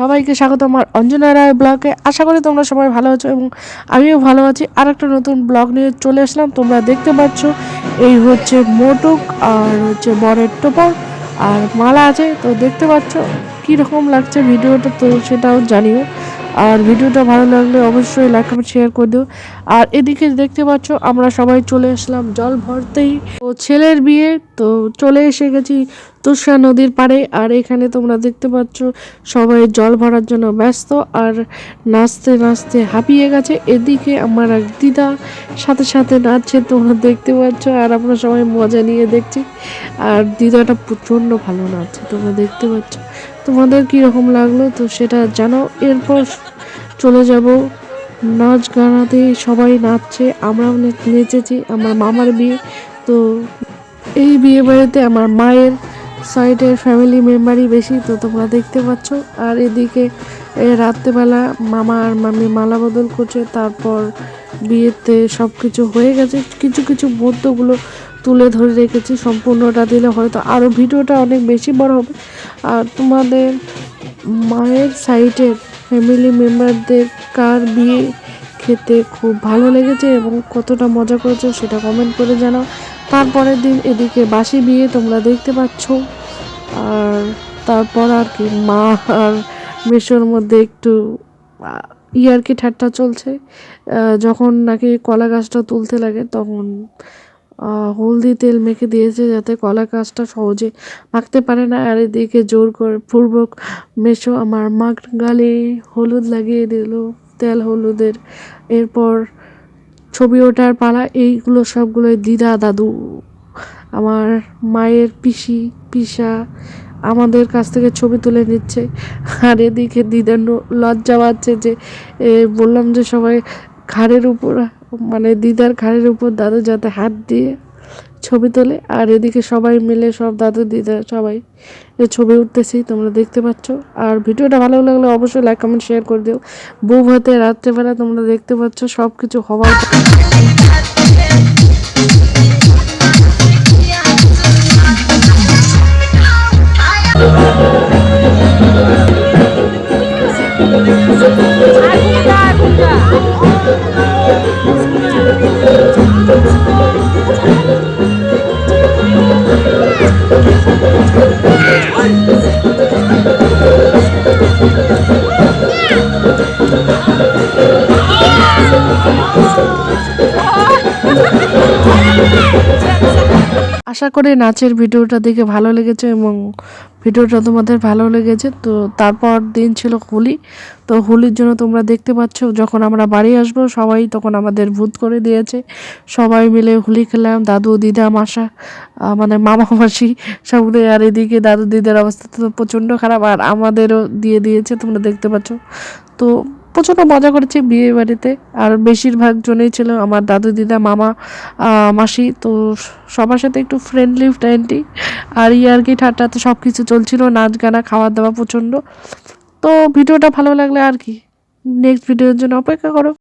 সবাইকে স্বাগত আমার অঞ্জনা রায় ব্লগে। আশা করি তোমরা সবাই ভালো আছো এবং আমিও ভালো আছি। আর একটা নতুন ব্লগ নিয়ে চলে আসলাম। তোমরা দেখতে পাচ্ছ এই হচ্ছে মোটক আর হচ্ছে বরের টোপর আর মালা আছে। তো দেখতে পাচ্ছ কীরকম লাগছে ভিডিওটা, তো সেটাও জানিও। আর ভিডিওটা ভালো লাগলে অবশ্যই লাইক কমেন্ট শেয়ার করে দিও। আর এদিকে দেখতে পাচ্ছ আমরা সবাই চলে আসলাম জল ভরতেই। তো ছেলের বিয়ে, তো চলে এসে গেছি তুষা নদীর পাড়ে। আর এখানে তোমরা দেখতে পাচ্ছ সবাই জল ভরার জন্য ব্যস্ত আর নাচতে নাচতে হাঁপিয়ে গেছে। এদিকে আমার এক দিদা সাথে সাথে নাচছে, তোমরা দেখতে পাচ্ছ। আর আমরা সবাই মজা নিয়ে দেখছি। আর দিদাটা প্রচণ্ড ভালো নাচছে, তোমরা দেখতে পাচ্ছ। তোমাদের কীরকম লাগলো তো সেটা জানো। এরপর চলে যাব নাচ গানাতে, সবাই নাচছে, আমরাও নেচেছি। আমার মামার বিয়ে, তো এই বিয়ে বাড়িতে আমার মায়ের সাইডের ফ্যামিলি মেম্বারই বেশি, তো তোমরা দেখতে পাচ্ছ। আর এদিকে রাত্রেবেলা মামা আর মামি মালা বদল করছে। তারপর বিয়েতে সব কিছু হয়ে গেছে, কিছু কিছু মুহূর্তগুলো তুলে ধরে রেখেছি। সম্পূর্ণটা দিলে হয়তো আরও ভিডিওটা অনেক বেশি বড় হবে। আর তোমাদের মায়ের সাইডের ফ্যামিলি মেম্বারদের কার বিয়ে খেতে খুব ভালো লেগেছে এবং কতটা মজা করেছে সেটা কমেন্ট করে জানাও। তারপরের দিন এদিকে বাসি বিয়ে, তোমরা দেখতে পাচ্ছ। আর তারপর আর কি মা আর মেশোর মধ্যে একটু ইয়ার্কি ঠাট্টা চলছে। যখন নাকি কলা গাছটা তুলতে লাগে তখন হলদি তেল মেখে দিয়েছে যাতে কলা গাছটা সহজে মাখতে পারে না। আর এদিকে জোর করে পূর্বক মেশো আমার মাখ গালে হলুদ লাগিয়ে দিল, তেল হলুদের। এরপর ছবি ওঠার পালা। এইগুলো সবগুলোই দিদা দাদু আমার মায়ের পিসি পিসা আমাদের কাছ থেকে ছবি তুলে নিচ্ছে। আর এদিকে দিদার লজ্জা পাচ্ছে যে বললাম যে সবাই ঘাড়ের উপর, মানে দিদার ঘাড়ের উপর দাদু যাতে হাত দিয়ে ছবি তোলে। আর এদিকে সবাই মিলে সব দাদু দিদা সবাই ছবি উঠতেছি, তোমরা দেখতে পাচ্ছ। আর ভিডিওটা ভালো লাগলে অবশ্যই লাইক কমেন্ট শেয়ার করে দিও। বউ ভাতে রাত্রেবেলা তোমরা দেখতে পাচ্ছ সব কিছু হওয়ার আশা করি নাচের ভিডিওটা দেখে ভালো লেগেছে এবং ভিডিওটা তোমাদের ভালো লেগেছে। তো তারপর দিন ছিল হোলি। তো হোলির জন্য তোমরা দেখতে পাচ্ছ যখন আমরা বাড়ি আসবো সবাই তখন আমাদের ভূত করে দিয়েছে। সবাই মিলে হোলি খেলাম, দাদু দিদা মাসা মানে মামা মাসি সবগুলো। আর এদিকে দাদু দিদার অবস্থা তো প্রচণ্ড খারাপ, আর আমাদেরও দিয়ে দিয়েছে, তোমরা দেখতে পাচ্ছ। তো প্রচণ্ড মজা করেছি বিয়ে বাড়িতে। আর বেশিরভাগ জনেই ছিল আমার দাদু দিদা মামা মাসি। তো সবার সাথে একটু ফ্রেন্ডলি ফ্রেন্ডলি আর ইয়ার্কি ঠাট্টাতে সব কিছু চলছিল, নাচ গানা খাওয়া দাওয়া প্রচণ্ড। তো ভিডিওটা ভালো লাগলে আর কি নেক্সট ভিডিওর জন্য অপেক্ষা করো।